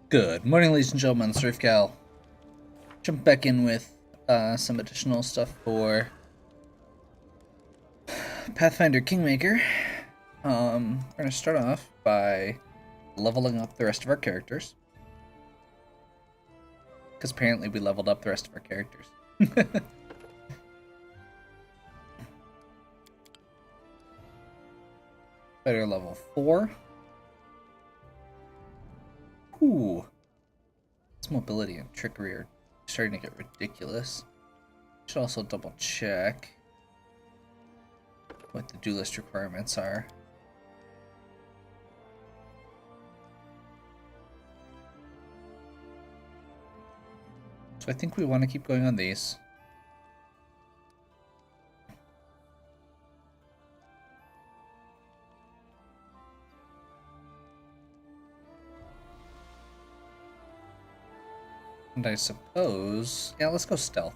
Good morning, ladies and gentlemen. It's Gal. Jump back in with some additional stuff for Pathfinder Kingmaker. We're going to start off by leveling up the rest of our characters. Because apparently we leveled up the rest of our characters. Fighter level 4. Ooh. Its mobility and trickery are starting to get ridiculous. Should also double check what the duelist requirements are. So I think we want to keep going on these. And I suppose... yeah, let's go stealth.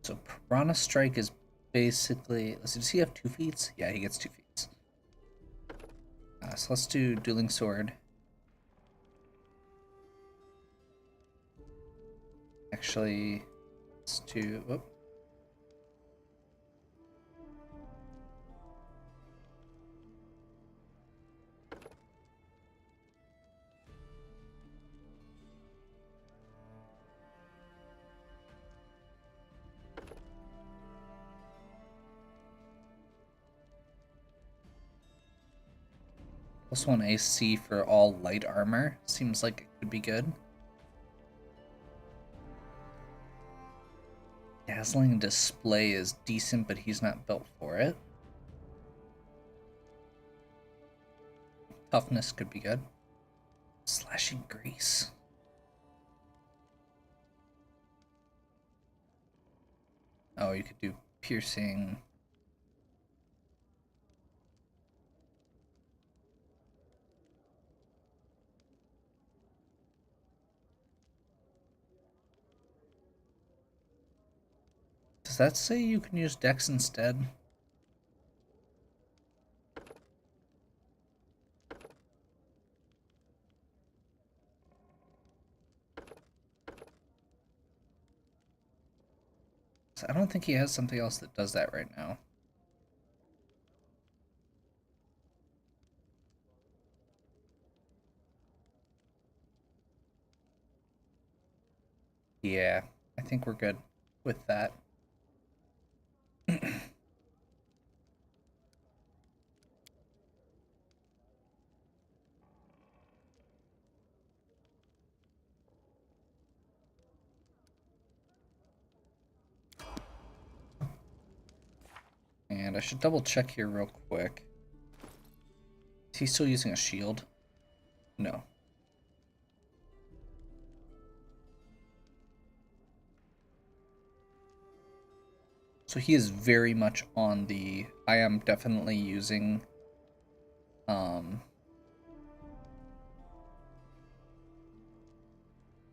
So Piranha Strike is basically... let's see, does he have 2 feats? Yeah, he gets 2 feats. So let's do Dueling Sword. Actually, let's do... whoop. +1 AC for all light armor. Seems like it could be good. Dazzling Display is decent, but he's not built for it. Toughness could be good. Slashing Grease. Oh, you could do Piercing. Does that say you can use Dex instead? I don't think he has something else that does that right now. Yeah, I think we're good with that. And I should double check here real quick. Is he still using a shield? No. So he is very much on the... I am definitely using...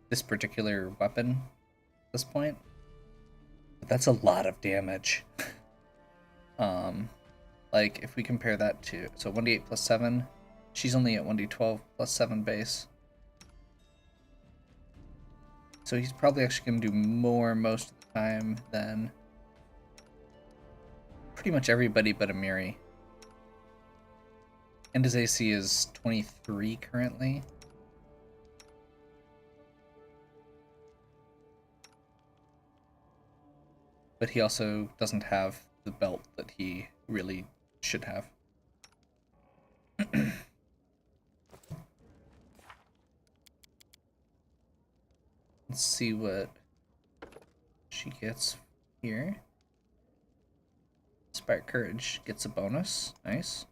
this particular weapon at this point. But that's a lot of damage. Like, if we compare that to... so 1d8 plus 7. She's only at 1d12 plus 7 base. So he's probably actually going to do more most of the time than pretty much everybody but Amiri. And his AC is 23 currently. But he also doesn't have the belt that he really should have. Let's see what she gets here. Inspire Courage gets a bonus. Nice.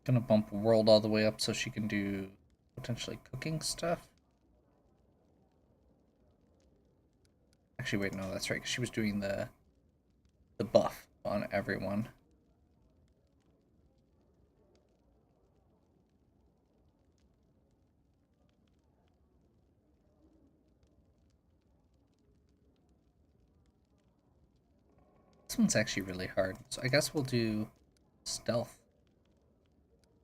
Gonna bump World all the way up so she can do potentially cooking stuff. Actually, wait, no, that's right, 'cause she was doing the buff on everyone. This one's actually really hard, so I guess we'll do stealth.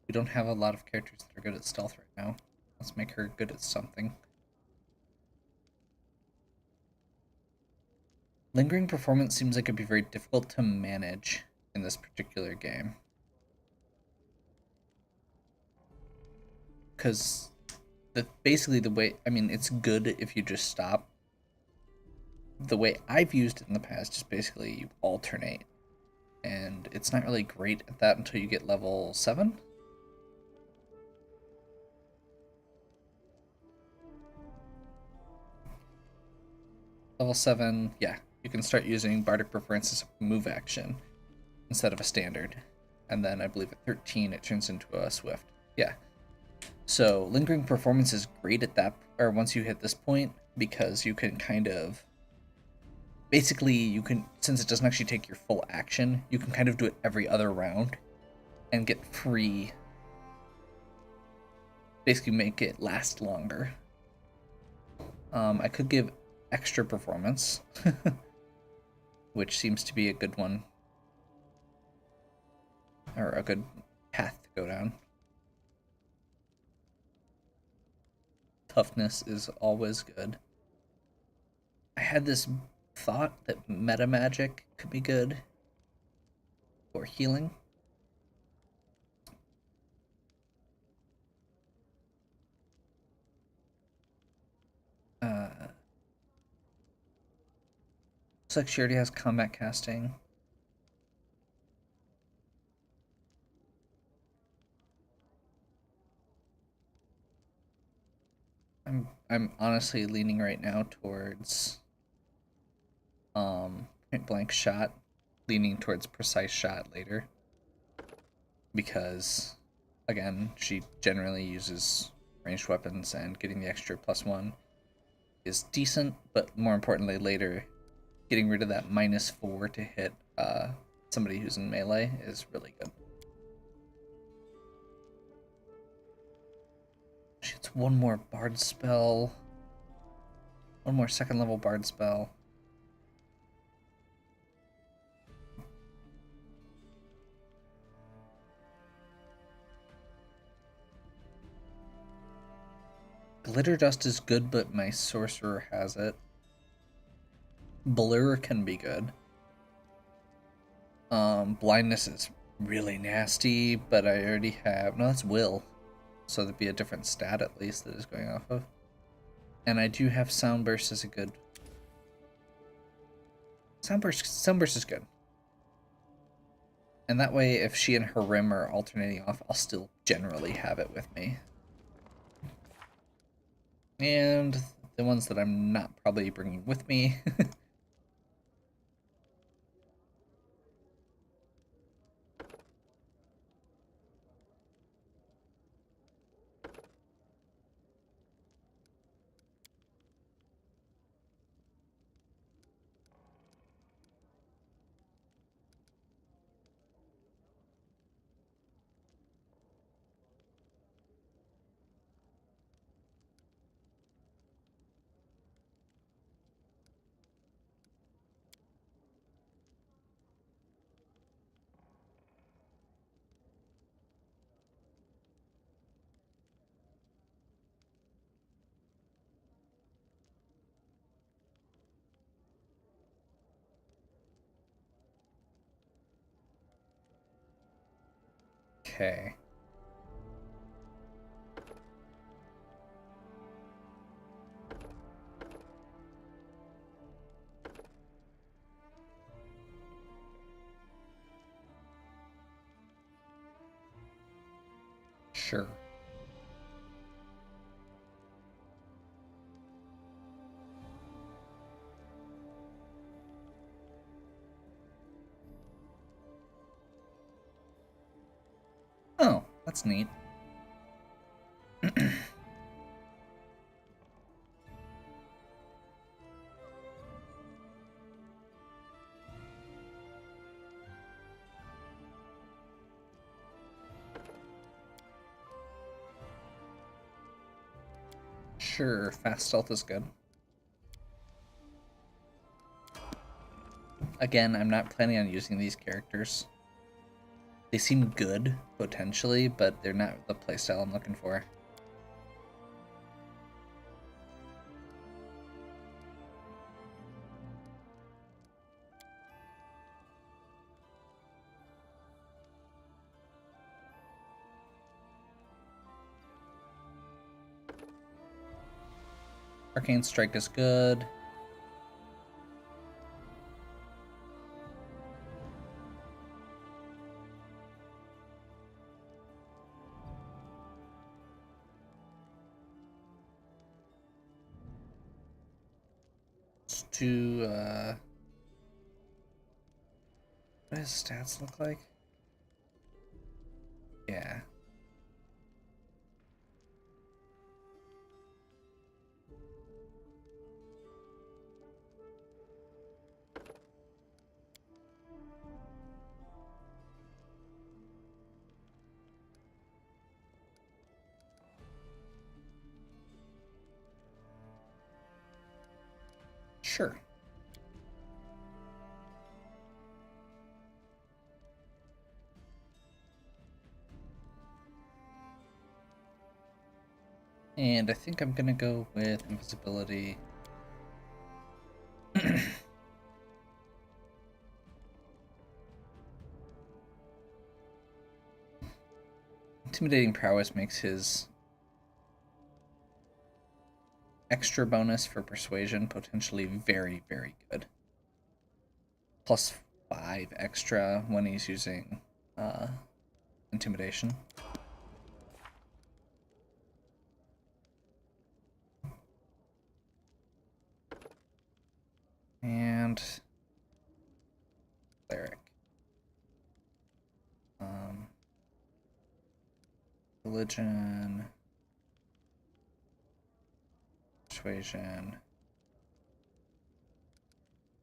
We don't have a lot of characters that are good at stealth right now. Let's make her good at something. Lingering performance seems like it'd be very difficult to manage in this particular game. Because basically the way, I mean, it's good if you just stop. The way I've used it in the past is basically you alternate. And it's not really great at that until you get level 7. Level 7, yeah, you can start using Bardic Preference as a move action instead of a standard. And then I believe at 13 it turns into a Swift. Yeah. So Lingering Performance is great at that, or once you hit this point, because you can kind of basically, you can, since it doesn't actually take your full action, you can kind of do it every other round and get free, basically make it last longer. I could give extra performance, which seems to be a good one, or a good path to go down. Toughness is always good. I had this thought that meta magic could be good for healing. Looks like she already has combat casting. I'm honestly leaning right now towards point blank shot, leaning towards precise shot later, because again, she generally uses ranged weapons, and getting the extra +1 is decent, but more importantly later, getting rid of that -4 to hit somebody who's in melee is really good. She gets one more bard spell, one more second level bard spell. Glitter dust is good, but my sorcerer has it. Blur can be good. Blindness is really nasty, but I already have, no, that's will, so there'd be a different stat at least that is going off of. And I do have Soundburst as a good. Soundburst is good. And that way, if she and her rim are alternating off, I'll still generally have it with me. And the ones that I'm not probably bringing with me. Okay. Sure. Oh, that's neat. Sure, fast stealth is good. Again, I'm not planning on using these characters. They seem good, potentially, but they're not the playstyle I'm looking for. Arcane Strike is good. Let's do, what does his stats look like? Yeah. Sure. And I think I'm gonna go with invisibility. Intimidating prowess makes his extra bonus for persuasion potentially very, very good. +5 extra when he's using intimidation. And cleric. Religion. Persuasion.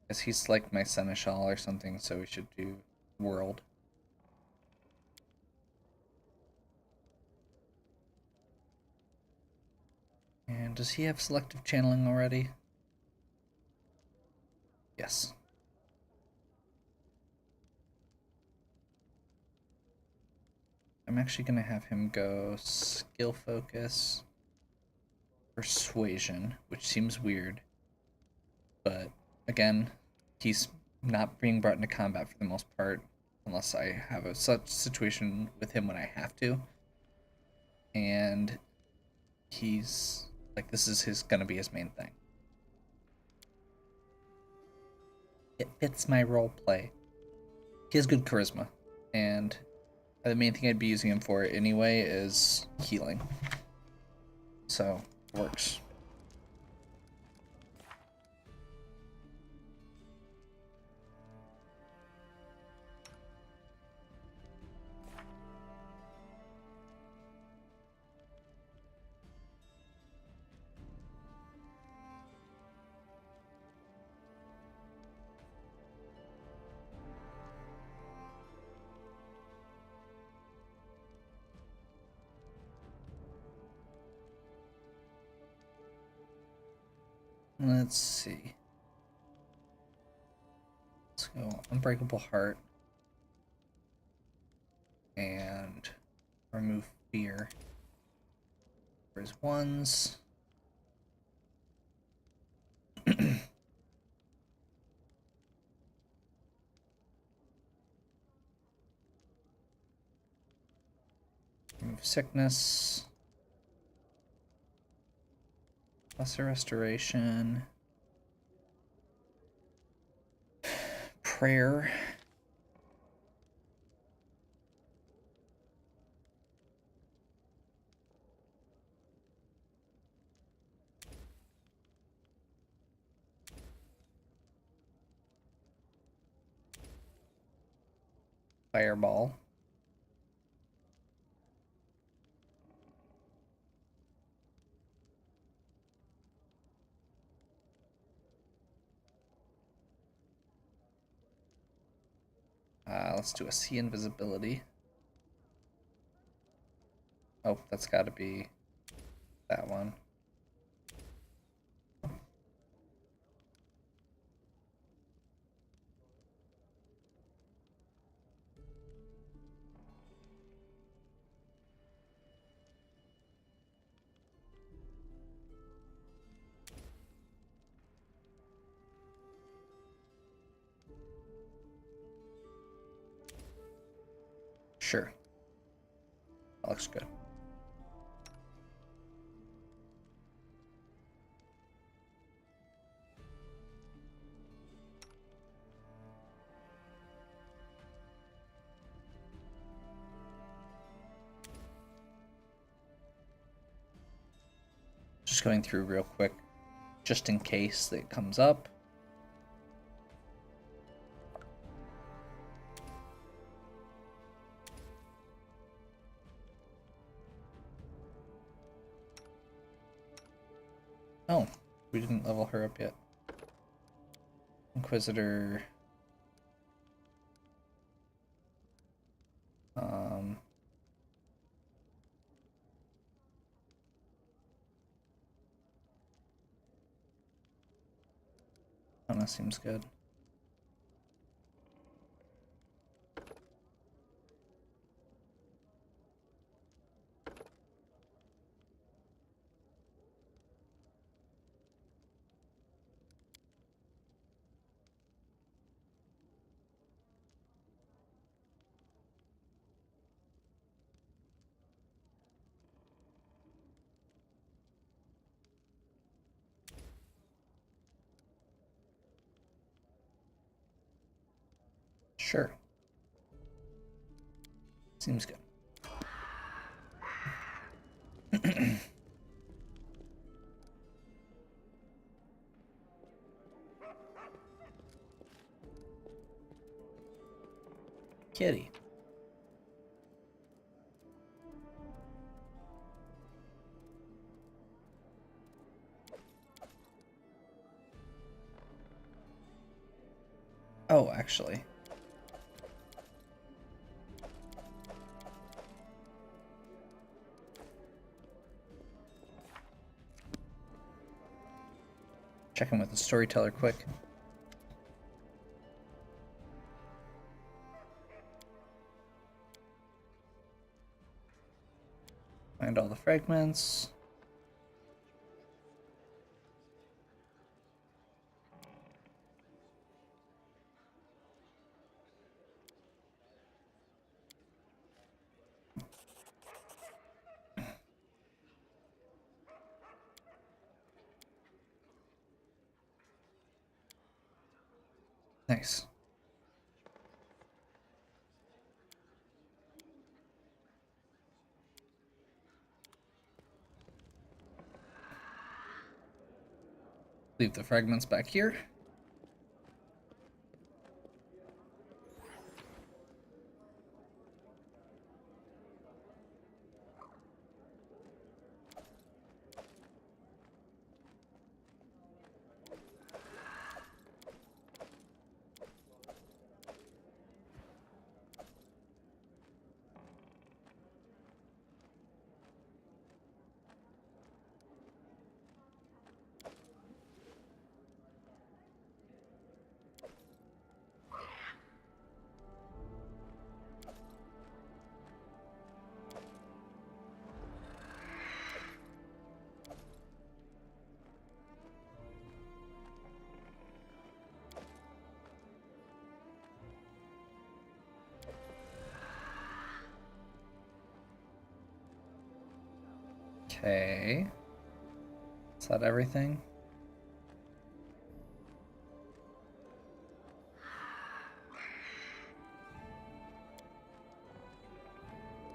Guess he's like my seneschal or something, so we should do world. And does he have selective channeling already? Yes. I'm actually gonna have him go skill focus, persuasion, which seems weird, but again, he's not being brought into combat for the most part, unless I have a such situation with him when I have to. And he's like, this is his gonna be his main thing. It fits my role play. He has good charisma, and the main thing I'd be using him for anyway is healing. So, works. Let's see. Let's go Unbreakable Heart and remove fear. For his ones. Remove sickness. Lesser restoration. Prayer. Fireball. Let's do a sea invisibility. Oh, that's got to be that one. Sure. That looks good. Just going through real quick, just in case that it comes up. Oh, we didn't level her up yet. Inquisitor. That seems good. Sure. Seems good. Kitty. Oh, actually. Check in with the storyteller quick. Find all the fragments. Nice. Leave the fragments back here. Okay. Is that everything?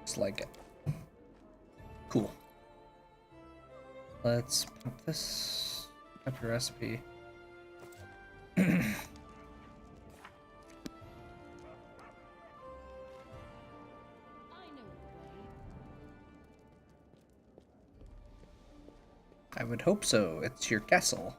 Just like it. Cool. Let's put this up your recipe. I would hope so. It's your castle.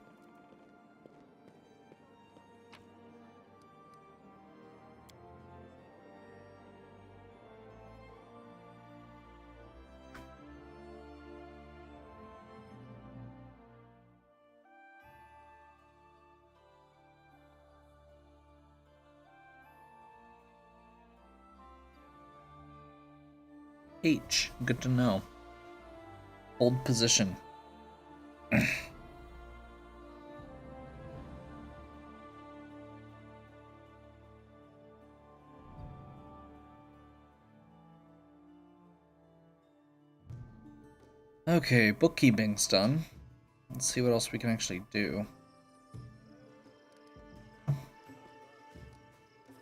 H. Good to know. Hold position. Okay, bookkeeping's done. Let's see what else we can actually do.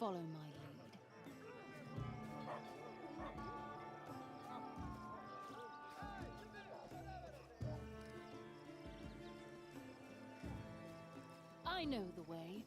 Follow my lead. I know the way.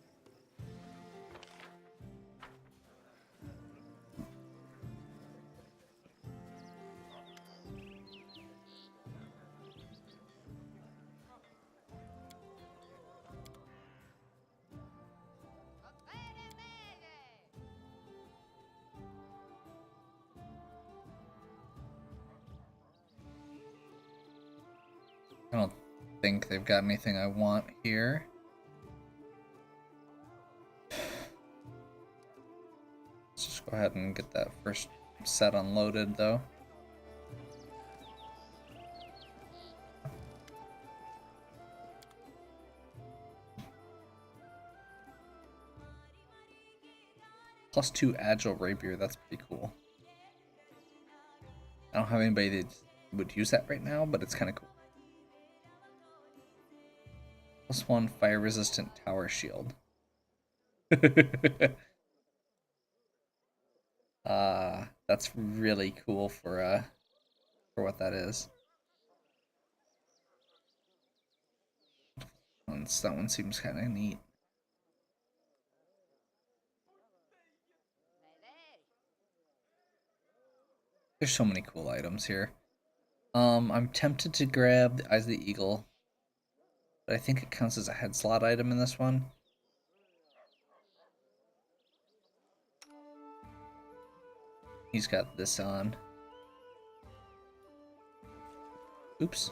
I don't think they've got anything I want here. Let's just go ahead and get that first set unloaded, though. +2 agile rapier, that's pretty cool. I don't have anybody that would use that right now, but it's kind of cool. +1 fire resistant tower shield. That's really cool for what that is. That one seems kind of neat. There's so many cool items here. I'm tempted to grab the Eyes of the Eagle, but I think it counts as a head slot item in this one. He's got this on. Oops.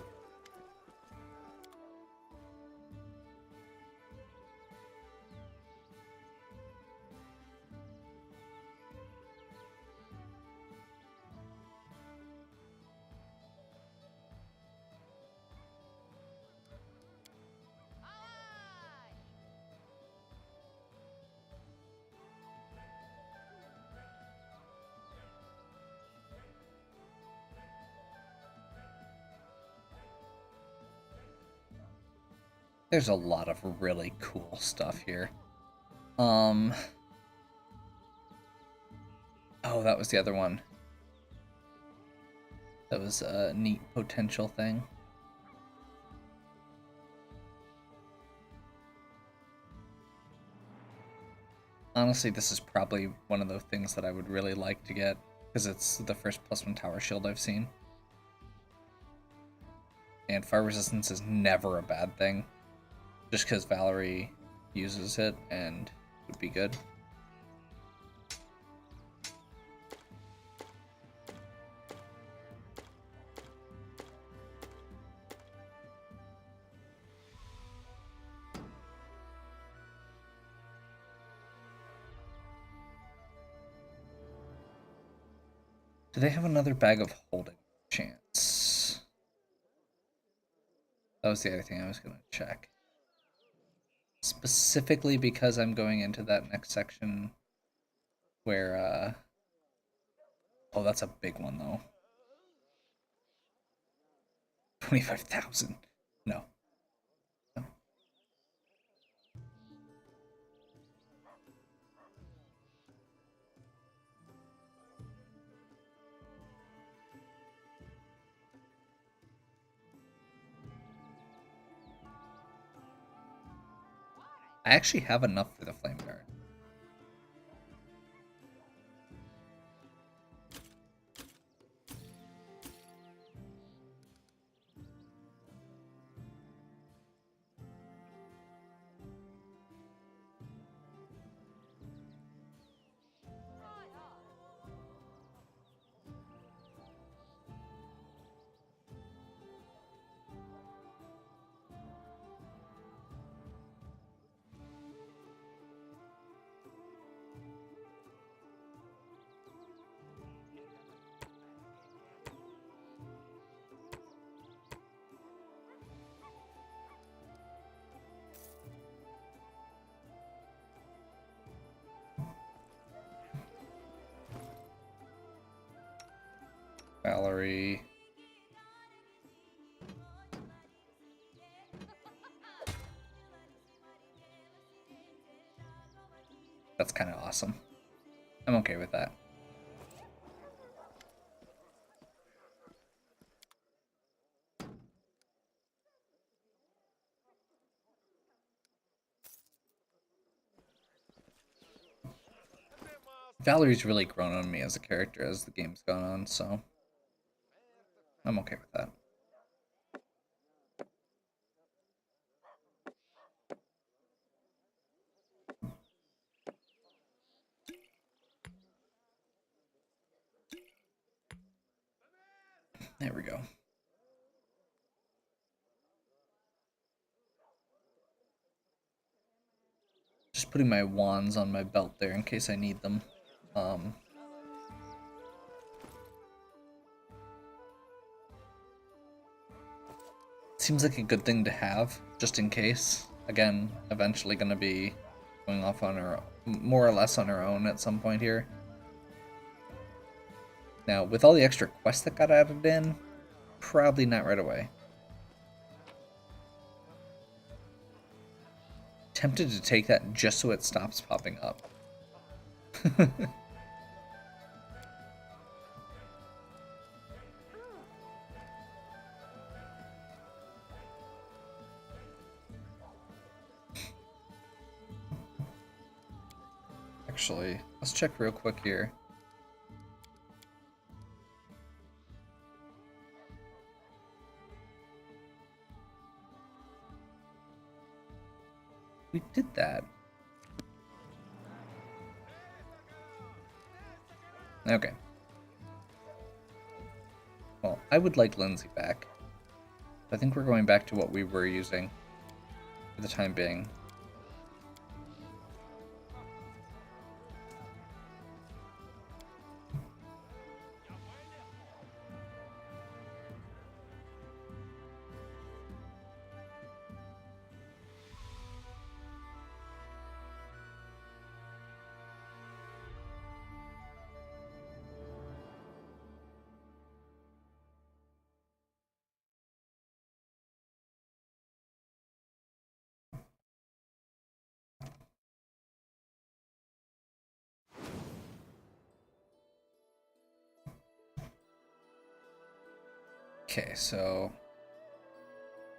There's a lot of really cool stuff here. Oh, that was the other one. That was a neat potential thing. Honestly, this is probably one of the things that I would really like to get, because it's the first +1 tower shield I've seen. And fire resistance is never a bad thing, just because Valerie uses it and would be good. Do they have another bag of holding chance? That was the other thing I was going to check. Specifically because I'm going into that next section where, oh, that's a big one, though. 25,000. No. No. I actually have enough for the flame guard. Valerie. That's kind of awesome. I'm okay with that. Valerie's really grown on me as a character as the game's gone on, so I'm okay with that. There we go. Just putting my wands on my belt there in case I need them. Seems like a good thing to have, just in case. Again, eventually going to be going off on her, more or less on her own at some point here. Now, with all the extra quests that got added in, probably not right away. Tempted to take that just so it stops popping up. Actually, let's check real quick here. We did that. Okay. Well, I would like Lindsay back. I think we're going back to what we were using for the time being. Okay, so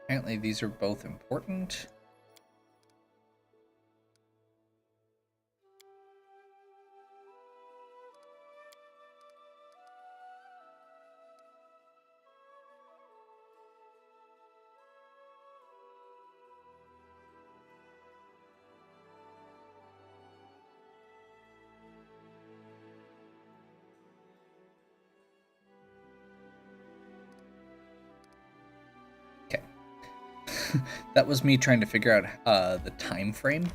apparently these are both important. Okay. That was me trying to figure out the time frame.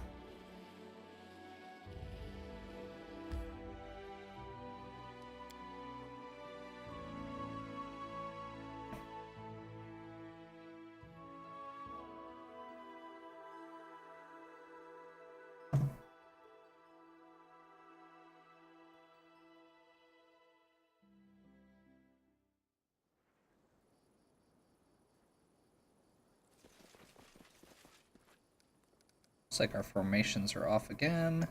Looks like our formations are off again.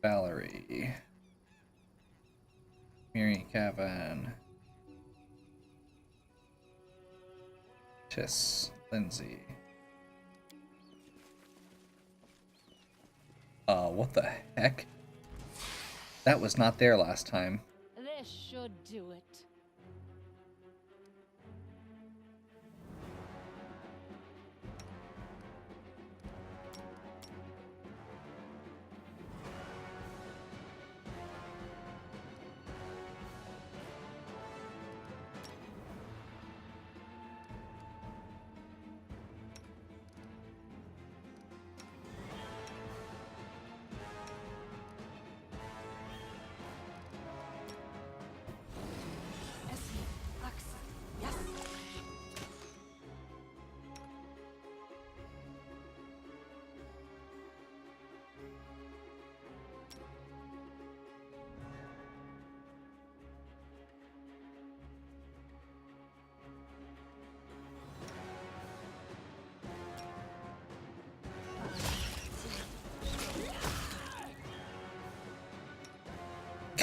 Valerie. Miri Cavan. Tiss. Lindsay. What the heck? That was not there last time. This should do it.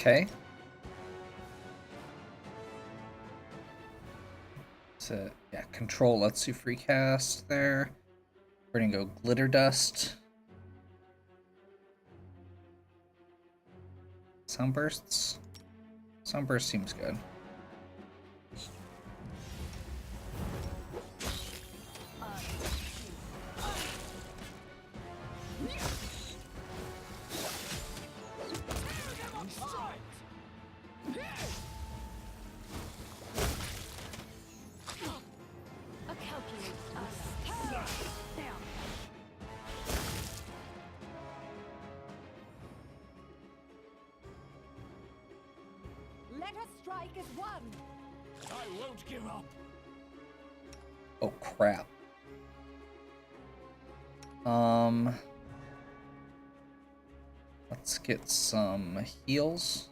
Okay. So, yeah, control lets you free cast there. We're gonna go glitter dust. Sunbursts? Sunburst seems good. Let us strike as one. I won't give up. Oh crap. Let's get some heals.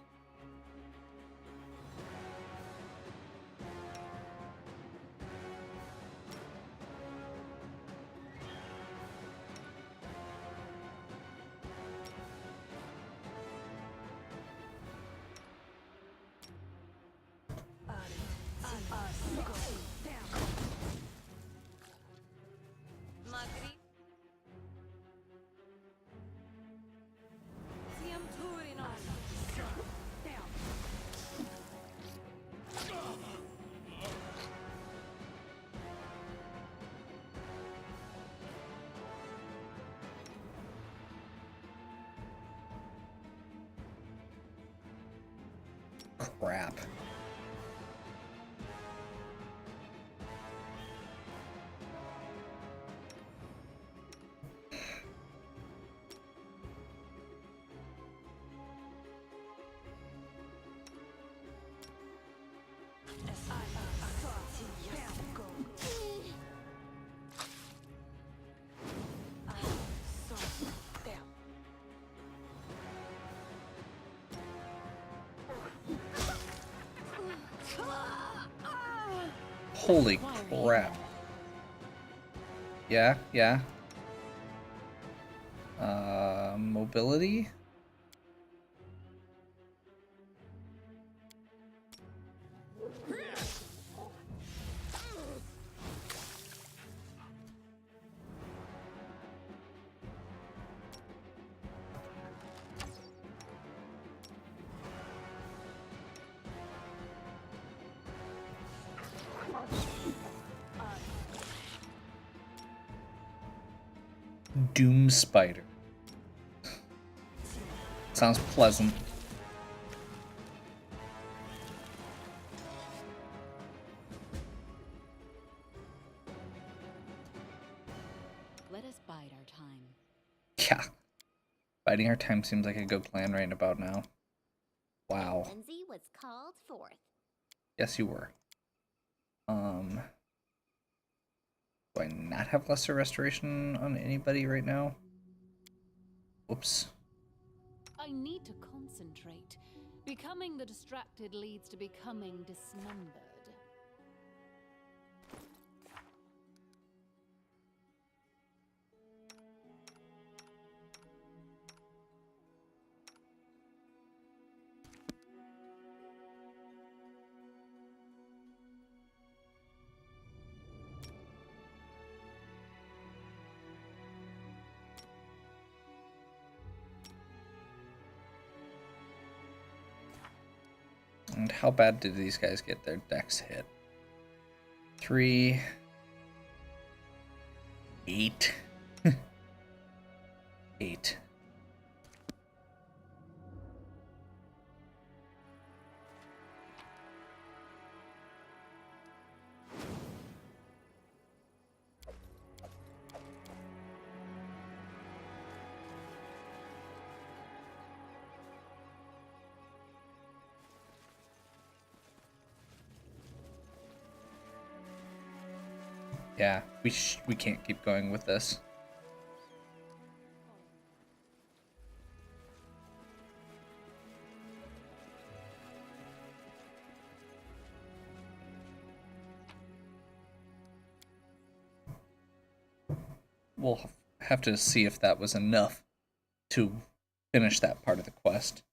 Crap. Holy crap. Yeah, yeah. Mobility? Doom Spider. Sounds pleasant. Let us bide our time. Yeah. Biding our time seems like a good plan right about now. Wow. Lindsay was called forth. Yes, you were. Do I not have lesser restoration on anybody right now? Whoops. I need to concentrate. Becoming the distracted leads to becoming dismembered. And how bad did these guys get their decks hit? 3, 8, 8. Yeah, we can't keep going with this. We'll have to see if that was enough to finish that part of the quest.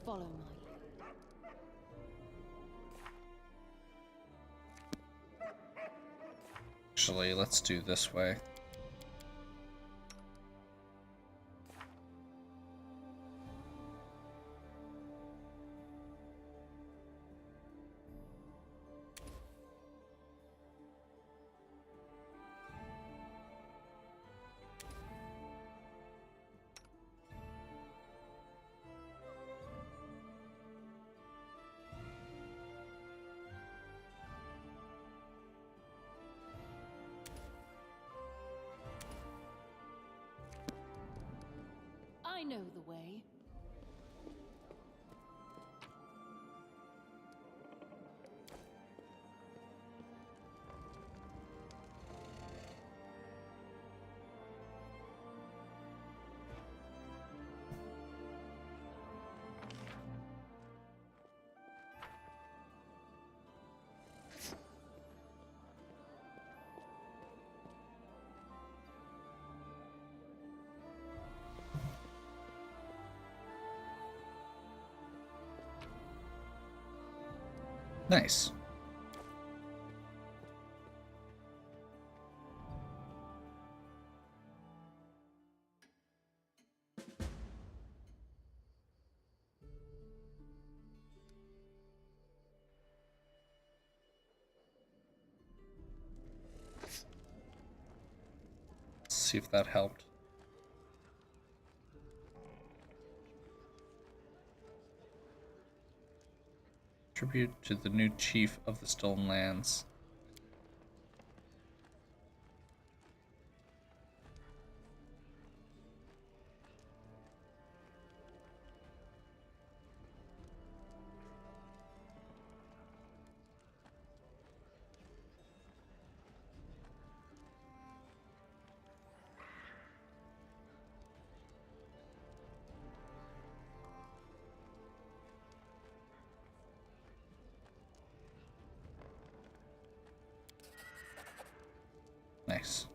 Follow my lead. Actually, let's do this way. I know the way. Nice. Let's see if that helped. Tribute to the new chief of the Stolen Lands. Nice.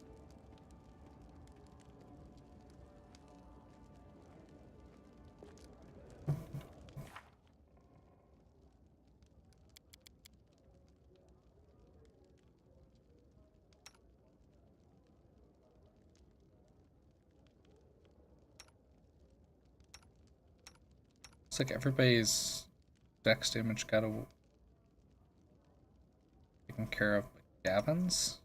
Looks like everybody's dex damage got taken care of by Gavin's.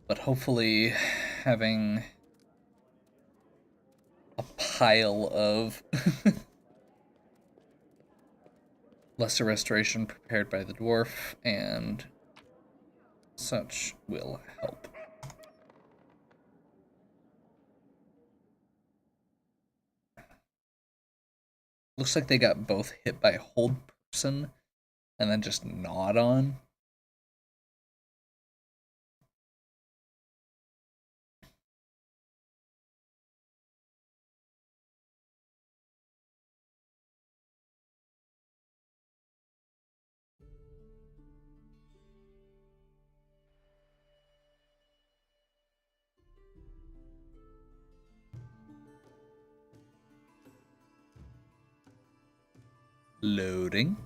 But hopefully having a pile of lesser restoration prepared by the dwarf and such will help. Looks like they got both hit by hold person and then just gnawed on. Loading.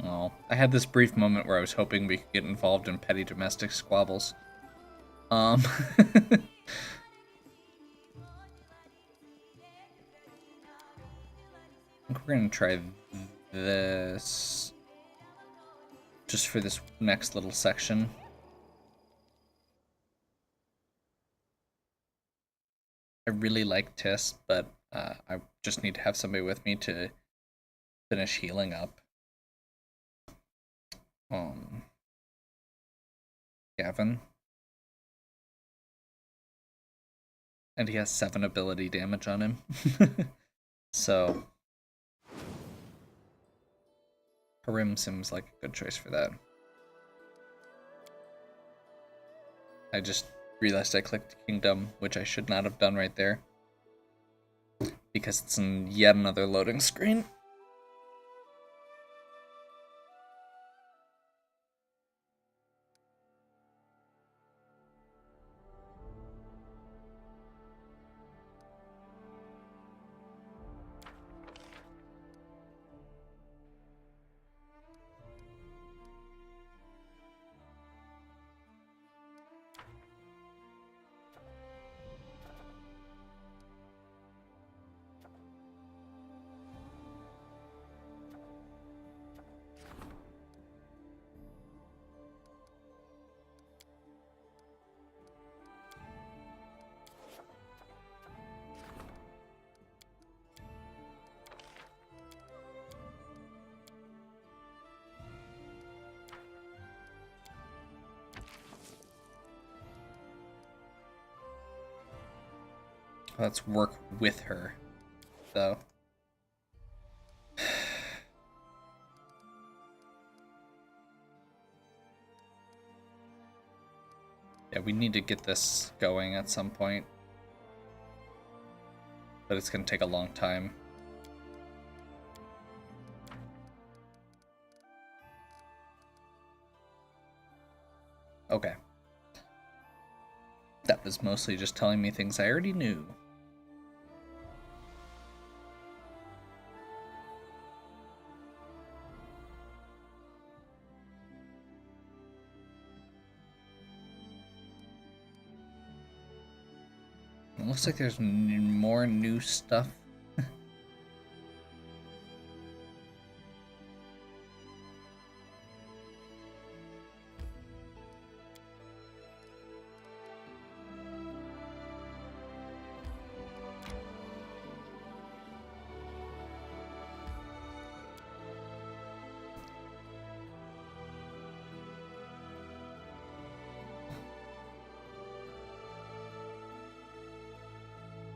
Oh, I had this brief moment where I was hoping we could get involved in petty domestic squabbles. I think we're gonna try this. just for this next little section. I really like Tis, but I just need to have somebody with me to finish healing up. Gavin. And he has 7 ability damage on him. So Harim seems like a good choice for that. I just realized I clicked Kingdom, which I should not have done right there, because it's in yet another loading screen. Let's work with her, though. Yeah, we need to get this going at some point. But it's going to take a long time. Okay. That was mostly just telling me things I already knew. It looks like there's more new stuff.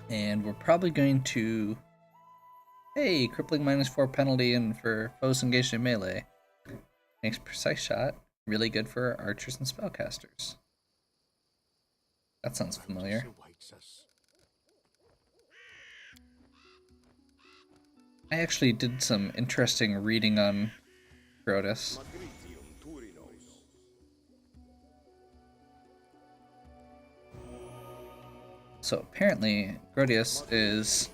And we're probably going to... Hey, crippling -4 penalty and for foes engaged in melee. Makes precise shot really good for archers and spellcasters. That sounds familiar. I actually did some interesting reading on Grotus. So apparently, Grotius is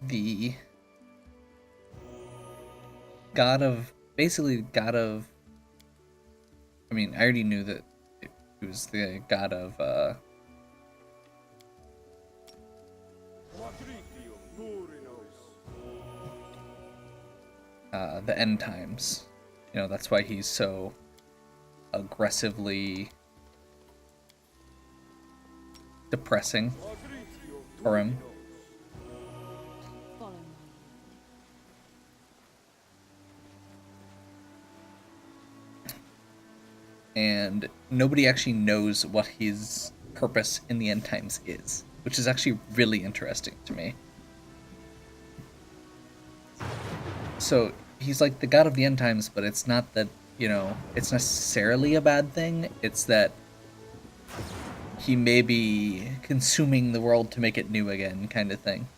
the god of, basically god of, I mean, I already knew that he was the god of, the end times. You know, that's why he's so aggressively depressing for him. Follow me. And nobody actually knows what his purpose in the end times is, which is actually really interesting to me. So he's like the god of the end times, but it's not that, you know, it's necessarily a bad thing. It's that he may be consuming the world to make it new again, kind of thing.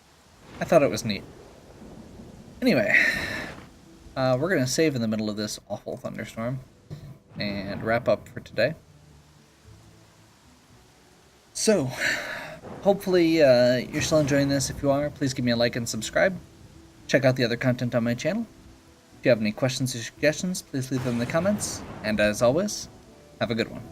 I thought it was neat. Anyway, we're going to save in the middle of this awful thunderstorm and wrap up for today. So, hopefully you're still enjoying this. If you are, please give me a like and subscribe. Check out the other content on my channel. If you have any questions or suggestions, please leave them in the comments. And as always, have a good one.